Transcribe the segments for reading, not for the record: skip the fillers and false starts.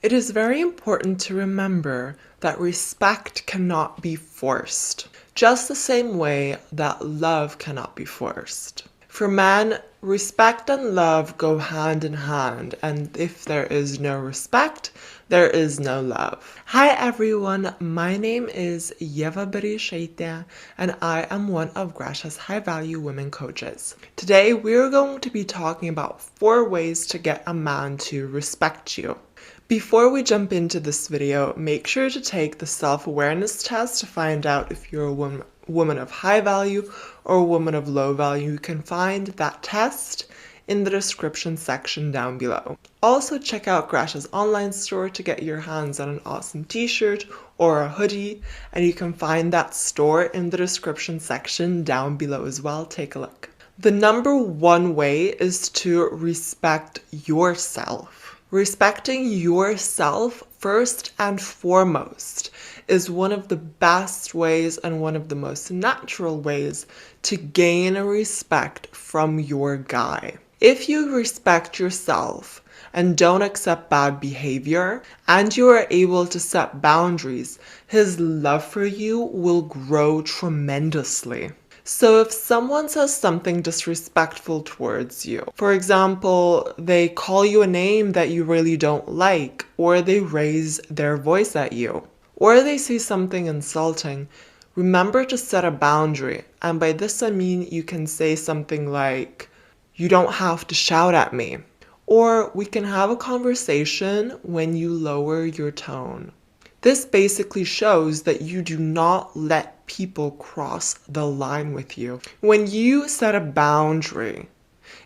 It is very important to remember that respect cannot be forced, just the same way that love cannot be forced. For men, respect and love go hand in hand, and if there is no respect, there is no love. Hi everyone, my name is Ieva, and I am one of Grasha's high value women coaches. Today we're going to be talking about 4 ways to get a man to respect you. Before we jump into this video, make sure to take the self-awareness test to find out if you're a woman of high value or a woman of low value. You can find that test in the description section down below. Also check out Grasha's online store to get your hands on an awesome t-shirt or a hoodie, and you can find that store in the description section down below as well. Take a look. The number 1 way is to respect yourself. Respecting yourself first and foremost is one of the best ways and one of the most natural ways to gain respect from your guy. If you respect yourself and don't accept bad behavior, and you are able to set boundaries, his love for you will grow tremendously. So if someone says something disrespectful towards you, for example, they call you a name that you really don't like, or they raise their voice at you, or they say something insulting, remember to set a boundary. And by this I mean you can say something like, "You don't have to shout at me," or "We can have a conversation when you lower your tone." This basically shows that you do not let people cross the line with you. When you set a boundary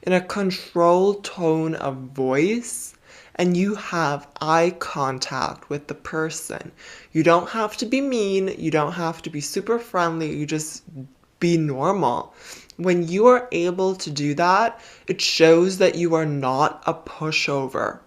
in a controlled tone of voice and you have eye contact with the person, you don't have to be mean, you don't have to be super friendly, you just be normal. When you are able to do that, it shows that you are not a pushover,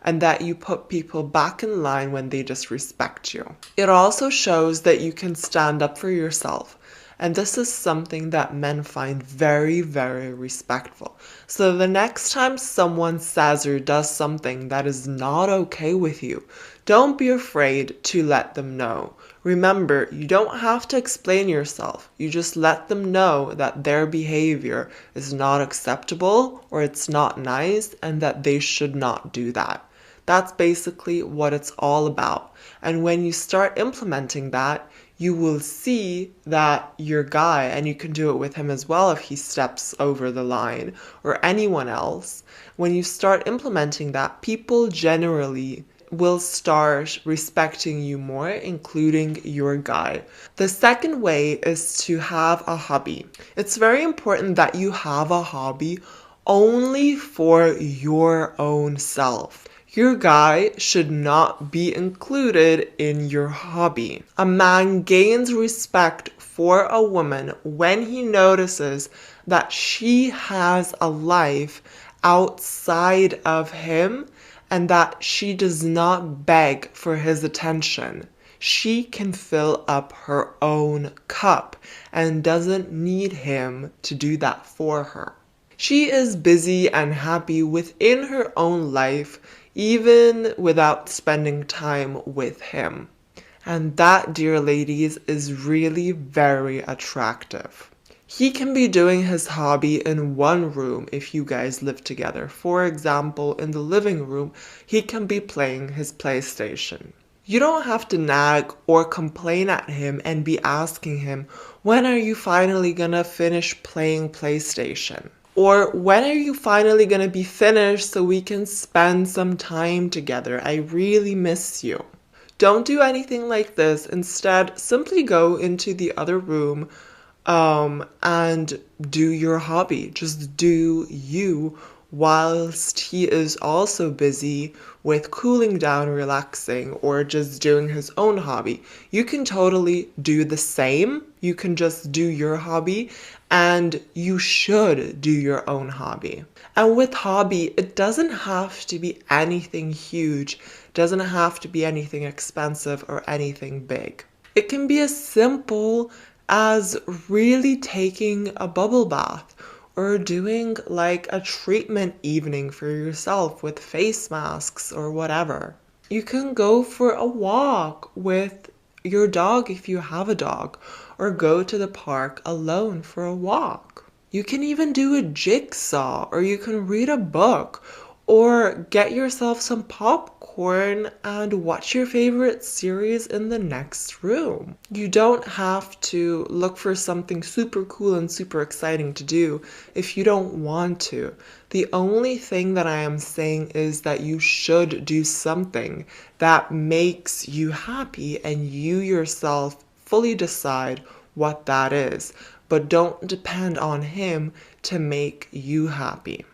and that you put people back in line when they disrespect you. It also shows that you can stand up for yourself. And this is something that men find very, very respectful. So the next time someone says or does something that is not okay with you, don't be afraid to let them know. Remember, you don't have to explain yourself. You just let them know that their behavior is not acceptable or it's not nice and that they should not do that. That's basically what it's all about. And when you start implementing that, you will see that your guy, and you can do it with him as well if he steps over the line, or anyone else, when you start implementing that, people generally will start respecting you more, including your guy. The second way is to have a hobby. It's very important that you have a hobby only for your own self. Your guy should not be included in your hobby. A man gains respect for a woman when he notices that she has a life outside of him and that she does not beg for his attention. She can fill up her own cup and doesn't need him to do that for her. She is busy and happy within her own life, even without spending time with him. And that, dear ladies, is really very attractive. He can be doing his hobby in one room if you guys live together. For example, in the living room, he can be playing his PlayStation. You don't have to nag or complain at him and be asking him, "When are you finally gonna finish playing PlayStation?" Or "When are you finally gonna be finished so we can spend some time together? I really miss you." Don't do anything like this. Instead, simply go into the other room and do your hobby. Just do you whilst he is also busy with cooling down, relaxing, or just doing his own hobby. You can totally do the same. You can just do your hobby, and you should do your own hobby. And with hobby, it doesn't have to be anything huge, doesn't have to be anything expensive or anything big. It can be as simple as really taking a bubble bath or doing like a treatment evening for yourself with face masks or whatever. You can go for a walk with your dog if you have a dog, or go to the park alone for a walk. You can even do a jigsaw, or you can read a book, or get yourself some popcorn and watch your favorite series in the next room. You don't have to look for something super cool and super exciting to do if you don't want to. The only thing that I am saying is that you should do something that makes you happy and you yourself fully decide what that is. But don't depend on him to make you happy.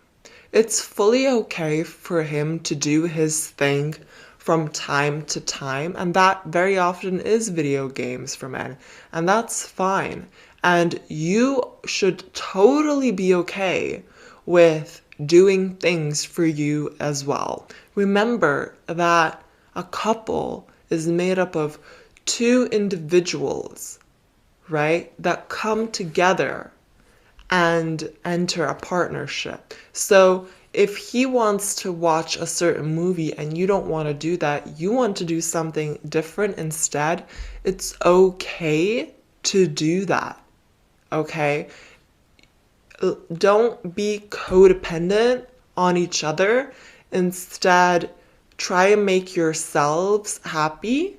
It's fully okay for him to do his thing from time to time, and that very often is video games for men, and that's fine. And you should totally be okay with doing things for you as well. Remember that a couple is made up of two individuals, right, that come together and enter a partnership. So if he wants to watch a certain movie and you don't want to do that, you want to do something different instead, it's okay to do that. Okay? Don't be codependent on each other. Instead, try and make yourselves happy,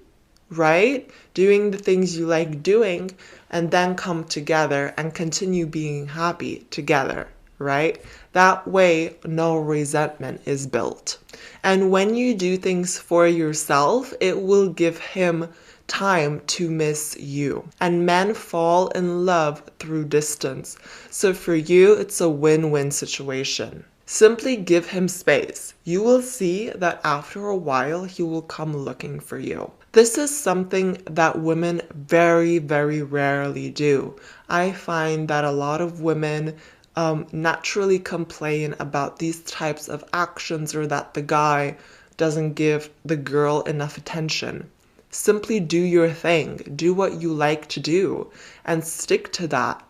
right? Doing the things you like doing, and then come together and continue being happy together, right? That way, no resentment is built. And when you do things for yourself, it will give him time to miss you. And men fall in love through distance. So for you, it's a win-win situation. Simply give him space. You will see that after a while, he will come looking for you. This is something that women very, very rarely do. I find that a lot of women naturally complain about these types of actions, or that the guy doesn't give the girl enough attention. Simply do your thing. Do what you like to do and stick to that,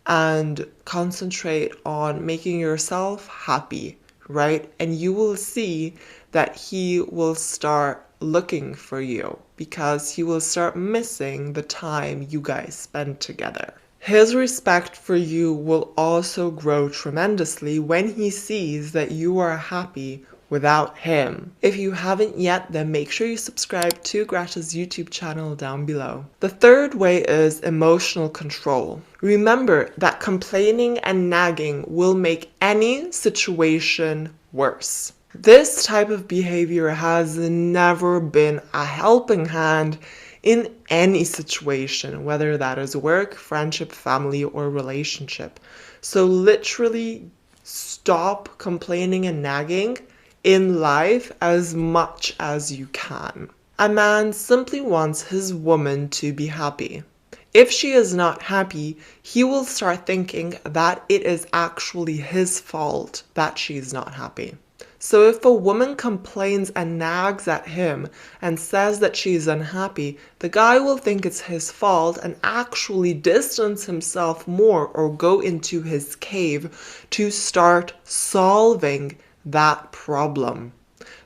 and concentrate on making yourself happy, right? And you will see that he will start looking for you because he will start missing the time you guys spend together. His respect for you will also grow tremendously when he sees that you are happy without him. If you haven't yet, then make sure you subscribe to Greta's YouTube channel down below. The third way is emotional control. Remember that complaining and nagging will make any situation worse. This type of behavior has never been a helping hand in any situation, whether that is work, friendship, family, or relationship. So literally stop complaining and nagging in life as much as you can. A man simply wants his woman to be happy. If she is not happy, he will start thinking that it is actually his fault that she is not happy. So if a woman complains and nags at him and says that she is unhappy, the guy will think it's his fault and actually distance himself more or go into his cave to start solving that problem.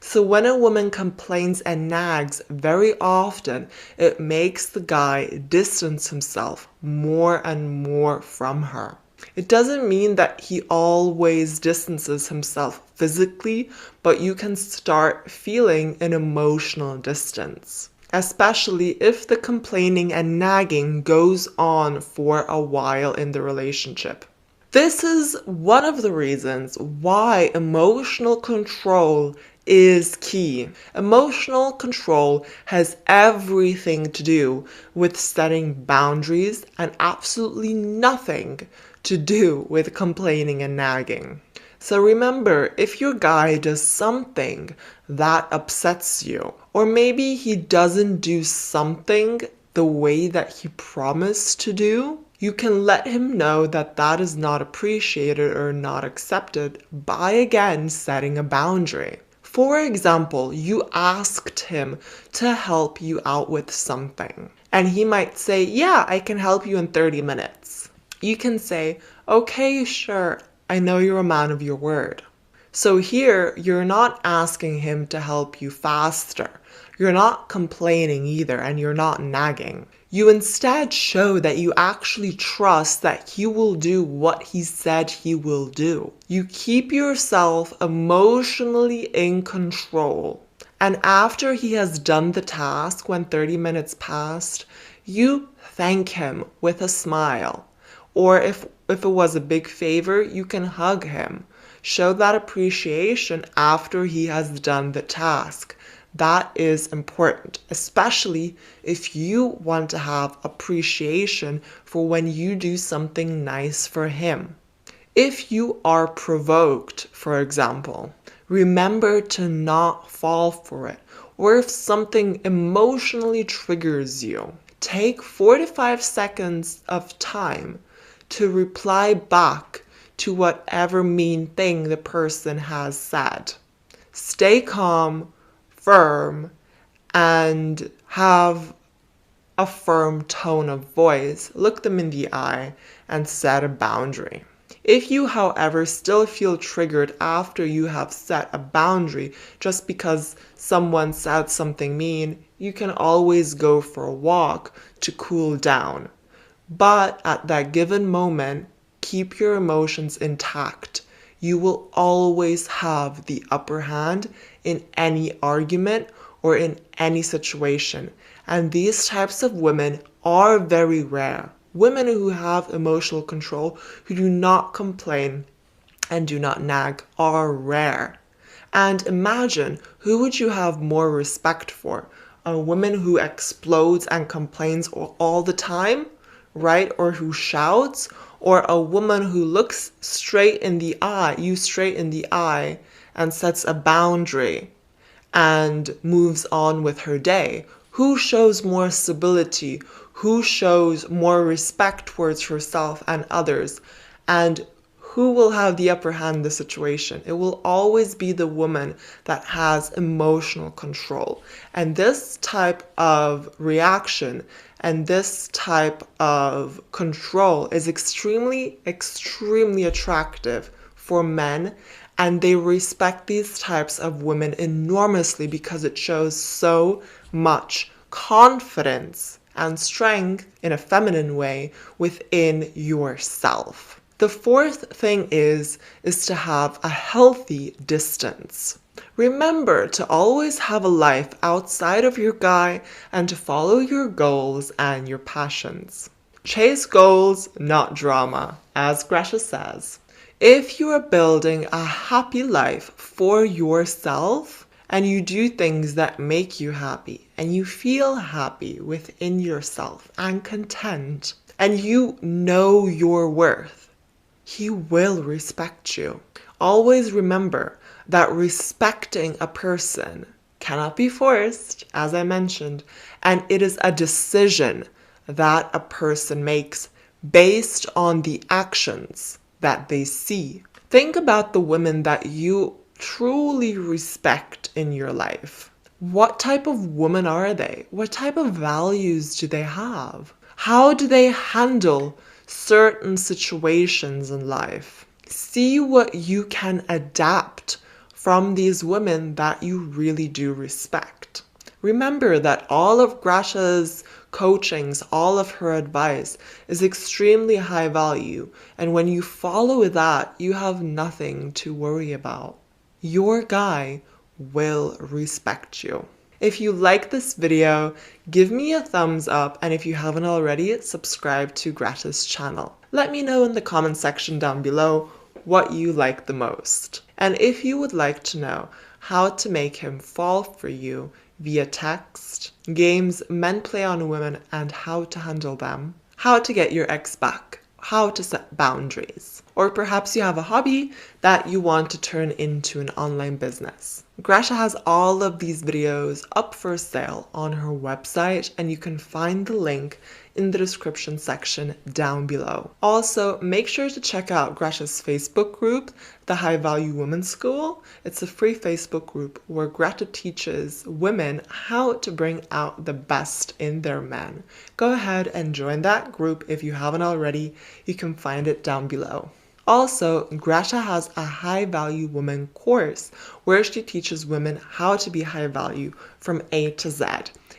So when a woman complains and nags, very often it makes the guy distance himself more and more from her. It doesn't mean that he always distances himself physically, but you can start feeling an emotional distance, especially if the complaining and nagging goes on for a while in the relationship. This is one of the reasons why emotional control is key. Emotional control has everything to do with setting boundaries and absolutely nothing to do with complaining and nagging. So remember, if your guy does something that upsets you, or maybe he doesn't do something the way that he promised to do, you can let him know that that is not appreciated or not accepted by, again, setting a boundary. For example, you asked him to help you out with something, and he might say, yeah, I can help you in 30 minutes. You can say, okay, sure, I know you're a man of your word. So here, you're not asking him to help you faster. You're not complaining either, and you're not nagging. You instead show that you actually trust that he will do what he said he will do. You keep yourself emotionally in control. And after he has done the task, when 30 minutes passed, you thank him with a smile. Or if it was a big favor, you can hug him. Show that appreciation after he has done the task. That is important, especially if you want to have appreciation for when you do something nice for him. If you are provoked, for example, remember to not fall for it. Or if something emotionally triggers you, take 4 to 5 seconds of time to reply back to whatever mean thing the person has said. Stay calm, firm, and have a firm tone of voice. Look them in the eye and set a boundary. If you, however, still feel triggered after you have set a boundary just because someone said something mean, you can always go for a walk to cool down. But at that given moment, keep your emotions intact. You will always have the upper hand in any argument or in any situation. And these types of women are very rare. Women who have emotional control, who do not complain and do not nag, are rare. And imagine, who would you have more respect for? A woman who explodes and complains all the time, right? Or who shouts? Or a woman who looks straight in the eye, you straight in the eye, and sets a boundary and moves on with her day? Who shows more stability? Who shows more respect towards herself and others? And who will have the upper hand in the situation? It will always be the woman that has emotional control. And this type of reaction and this type of control is extremely, extremely attractive for men. And they respect these types of women enormously because it shows so much confidence and strength in a feminine way within yourself. The fourth thing is to have a healthy distance. Remember to always have a life outside of your guy and to follow your goals and your passions. Chase goals, not drama, as Gresha says. If you are building a happy life for yourself and you do things that make you happy and you feel happy within yourself and content and you know your worth, he will respect you. Always remember that respecting a person cannot be forced, as I mentioned, and it is a decision that a person makes based on the actions that they see. Think about the women that you truly respect in your life. What type of woman are they? What type of values do they have? How do they handle certain situations in life? See what you can adapt from these women that you really do respect. Remember that all of Gresha's coachings, all of her advice is extremely high value. And when you follow that, you have nothing to worry about. Your guy will respect you. If you like this video, give me a thumbs up, and if you haven't already, subscribe to Gresha's channel. Let me know in the comment section down below what you like the most. And if you would like to know how to make him fall for you via text, games men play on women and how to handle them, how to get your ex back, how to set boundaries, or perhaps you have a hobby that you want to turn into an online business, Gresha has all of these videos up for sale on her website, and you can find the link in the description section down below. Also, make sure to check out Gresha's Facebook group, the High Value Women's School. It's a free Facebook group where Gresha teaches women how to bring out the best in their men. Go ahead and join that group if you haven't already. You can find it down below. Also, Greta has a High Value Woman course where she teaches women how to be high value from A to Z.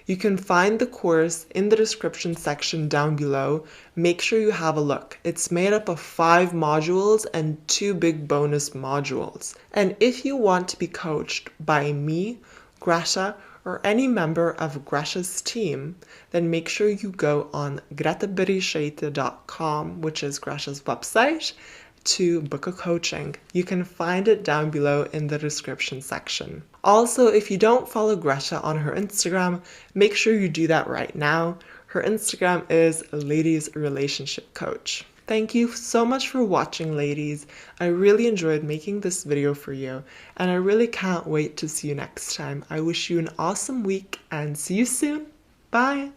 You can find the course in the description section down below. Make sure you have a look. It's made up of 5 modules and 2 big bonus modules. And if you want to be coached by me, Greta, or any member of Greta's team, then make sure you go on gretaberishaite.com, which is Greta's website, to book a coaching. You can find it down below in the description section. Also, if you don't follow Greta on her Instagram, make sure you do that right now. Her Instagram is Ladies Relationship Coach. Thank you so much for watching, ladies. I really enjoyed making this video for you, and I really can't wait to see you next time. I wish you an awesome week and see you soon. Bye!